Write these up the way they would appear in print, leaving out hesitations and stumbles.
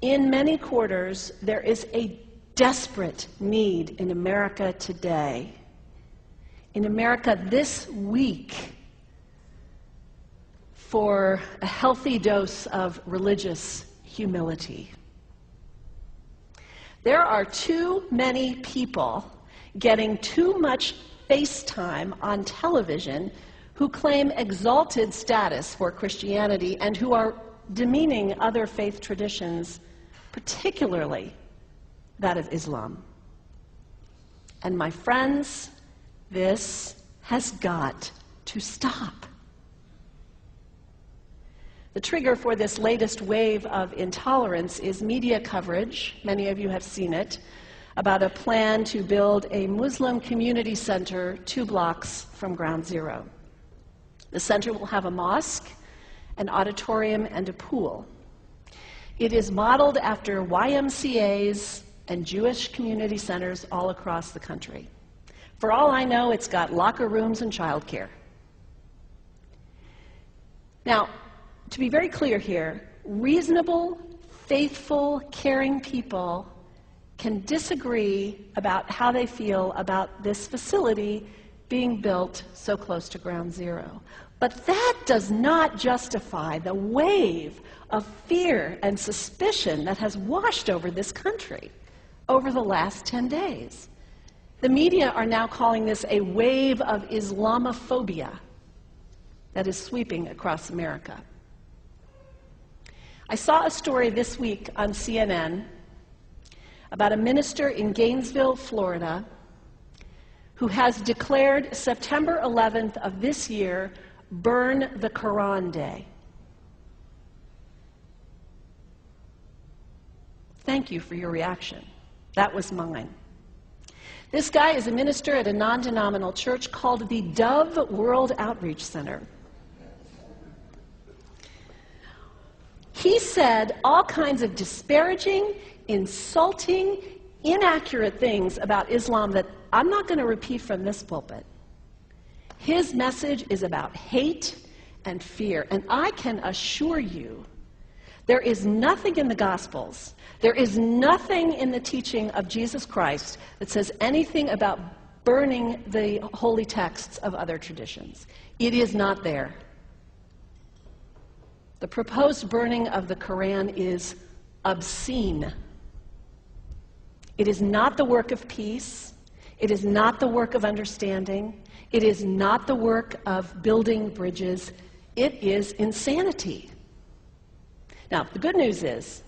In many quarters, there is a desperate need in America today, in America this week, for a healthy dose of religious humility. There are too many people getting too much face time on television who claim exalted status for Christianity and who are demeaning other faith traditions, particularly that of Islam. And my friends, this has got to stop. The trigger for this latest wave of intolerance is media coverage, many of you have seen it, about a plan to build a Muslim community center 2 blocks from Ground Zero. The center will have a mosque, an auditorium, and a pool. It is modeled after YMCAs and Jewish community centers all across the country. For all I know, it's got locker rooms and childcare. Now, to be very clear here, reasonable, faithful, caring people can disagree about how they feel about this facility being built so close to Ground Zero. But that does not justify the wave of fear and suspicion that has washed over this country over the last 10 days. The media are now calling this a wave of Islamophobia that is sweeping across America. I saw a story this week on CNN about a minister in Gainesville, Florida, who has declared September 11th of this year Burn the Quran Day. Thank you for your reaction. That was mine. This guy is a minister at a non-denominational church called the Dove World Outreach Center. He said all kinds of disparaging, insulting, inaccurate things about Islam that I'm not going to repeat from this pulpit. His message is about hate and fear, and I can assure you there is nothing in the Gospels, there is nothing in the teaching of Jesus Christ that says anything about burning the holy texts of other traditions. It is not there. The proposed burning of the Quran is obscene. It is not the work of peace. It is not the work of understanding. It is not the work of building bridges. It is insanity. Now, the good news is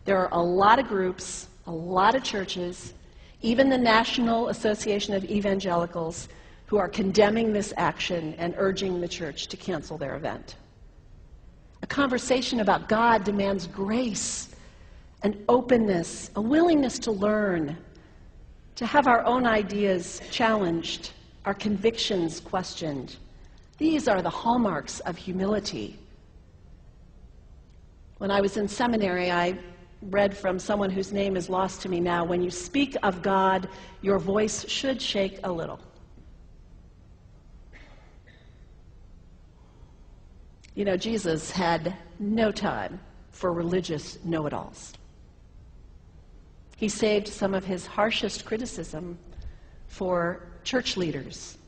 there are a lot of groups, a lot of churches, even the National Association of Evangelicals, who are condemning this action and urging the church to cancel their event. A conversation about God demands grace and openness, a willingness to learn, to have our own ideas challenged, our convictions questioned. These are the hallmarks of humility. When I was in seminary, I read from someone whose name is lost to me now, when you speak of God, your voice should shake a little. You know, Jesus had no time for religious know-it-alls. He saved some of his harshest criticism for church leaders,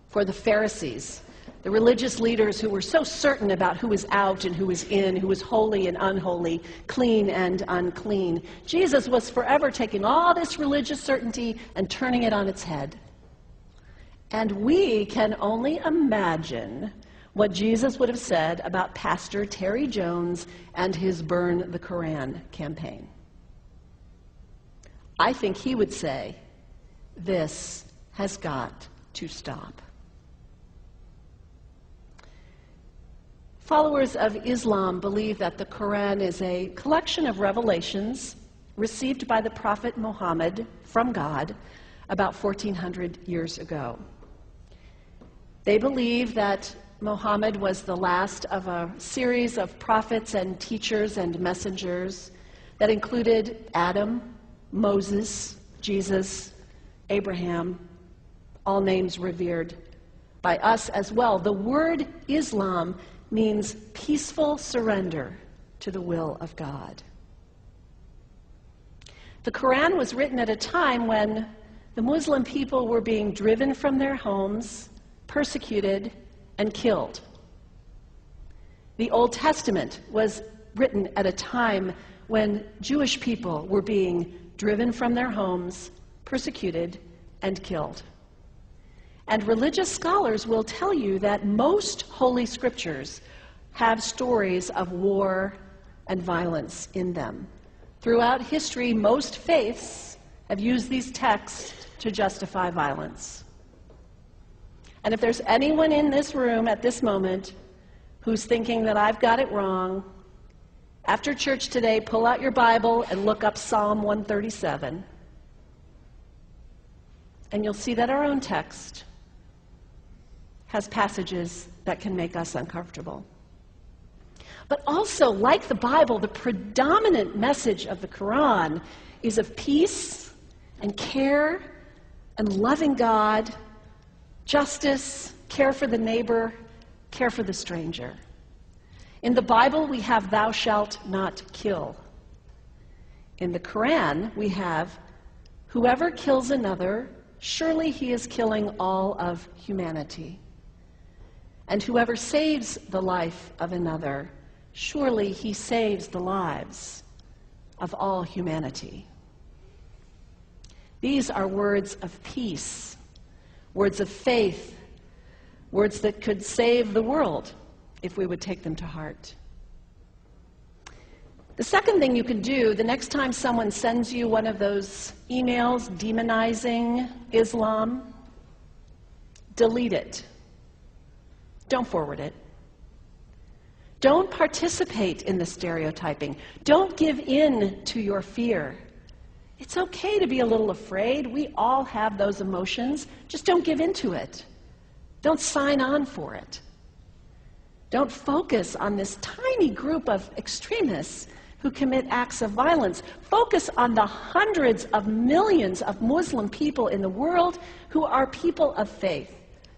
for the Pharisees, the religious leaders who were so certain about who was out and who was in, who was holy and unholy, clean and unclean. Jesus was forever taking all this religious certainty and turning it on its head. And we can only imagine what Jesus would have said about Pastor Terry Jones and his Burn the Quran campaign. I think he would say, this has got to stop. Followers of Islam believe that the Quran is a collection of revelations received by the Prophet Muhammad from God about 1400 years ago. They believe that Muhammad was the last of a series of prophets and teachers and messengers that included Adam, Moses, Jesus, Abraham, all names revered by us as well. The word Islam means peaceful surrender to the will of God. The Quran was written at a time when the Muslim people were being driven from their homes, persecuted, and killed. The Old Testament was written at a time when Jewish people were being driven from their homes, persecuted, and killed. And religious scholars will tell you that most holy scriptures have stories of war and violence in them. Throughout history, most faiths have used these texts to justify violence. And if there's anyone in this room at this moment who's thinking that I've got it wrong, after church today, pull out your Bible and look up Psalm 137. And you'll see that our own text has passages that can make us uncomfortable. But also, like the Bible, the predominant message of the Quran is of peace and care and loving God, justice, care for the neighbor, care for the stranger. In the Bible, we have thou shalt not kill. In the Quran, we have whoever kills another, surely he is killing all of humanity. And whoever saves the life of another, surely he saves the lives of all humanity. These are words of peace, words of faith, words that could save the world if we would take them to heart. The second thing you can do, the next time someone sends you one of those emails demonizing Islam, delete it. Don't forward it. Don't participate in the stereotyping. Don't give in to your fear. It's okay to be a little afraid. We all have those emotions. Just don't give in to it. Don't sign on for it. Don't focus on this tiny group of extremists who commit acts of violence. Focus on the hundreds of millions of Muslim people in the world who are people of faith,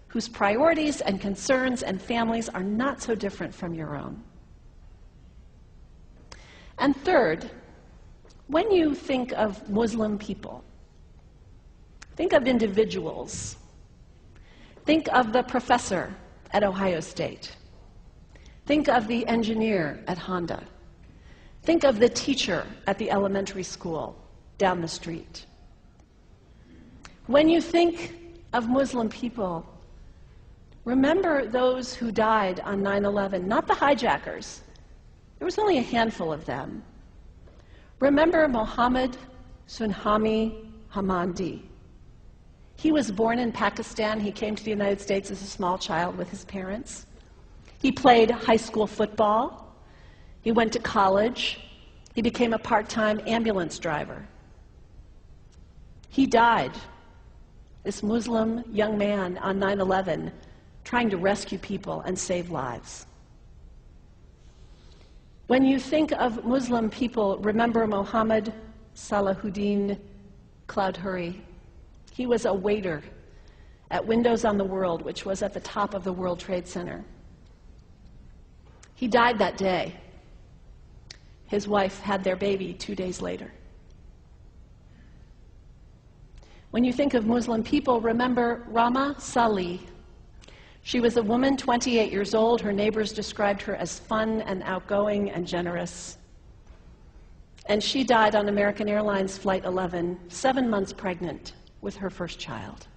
whose priorities and concerns and families are not so different from your own. And third, when you think of Muslim people, think of individuals. Think of the professor at Ohio State. Think of the engineer at Honda. Think of the teacher at the elementary school down the street. When you think of Muslim people, remember those who died on 9/11, not the hijackers. There was only a handful of them. Remember Mohammed Sunhami Hamandi. He was born in Pakistan. He came to the United States as a small child with his parents. He played high school football. He went to college. He became a part-time ambulance driver. He died, this Muslim young man, on 9/11, trying to rescue people and save lives. When you think of Muslim people, remember Mohammed Salahuddin Cloudhurry. He was a waiter at Windows on the World, which was at the top of the World Trade Center. He died that day. His wife had their baby 2 days later. When you think of Muslim people, remember Rama Salih. She was a woman, 28 years old. Her neighbors described her as fun and outgoing and generous. And she died on American Airlines Flight 11, 7 months pregnant with her first child.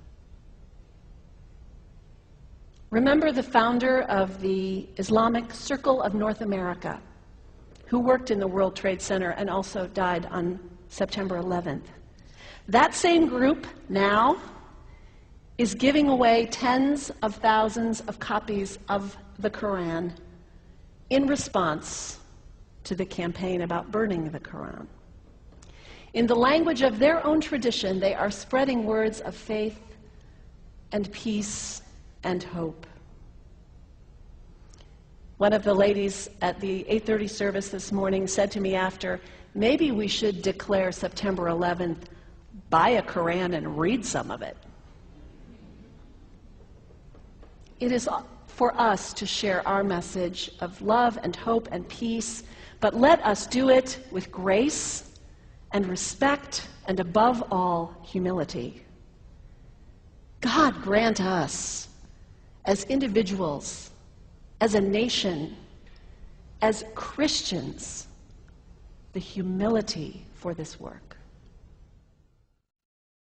Remember the founder of the Islamic Circle of North America, who worked in the World Trade Center and also died on September 11th. That same group now is giving away tens of thousands of copies of the Quran in response to the campaign about burning the Quran. In the language of their own tradition, they are spreading words of faith and peace and hope. One of the ladies at the 8:30 service this morning said to me after, maybe we should declare September 11th, buy a Quran and read some of it. It is for us to share our message of love and hope and peace, but let us do it with grace and respect, and above all, humility. God grant us, as individuals, as a nation, as Christians, the humility for this work.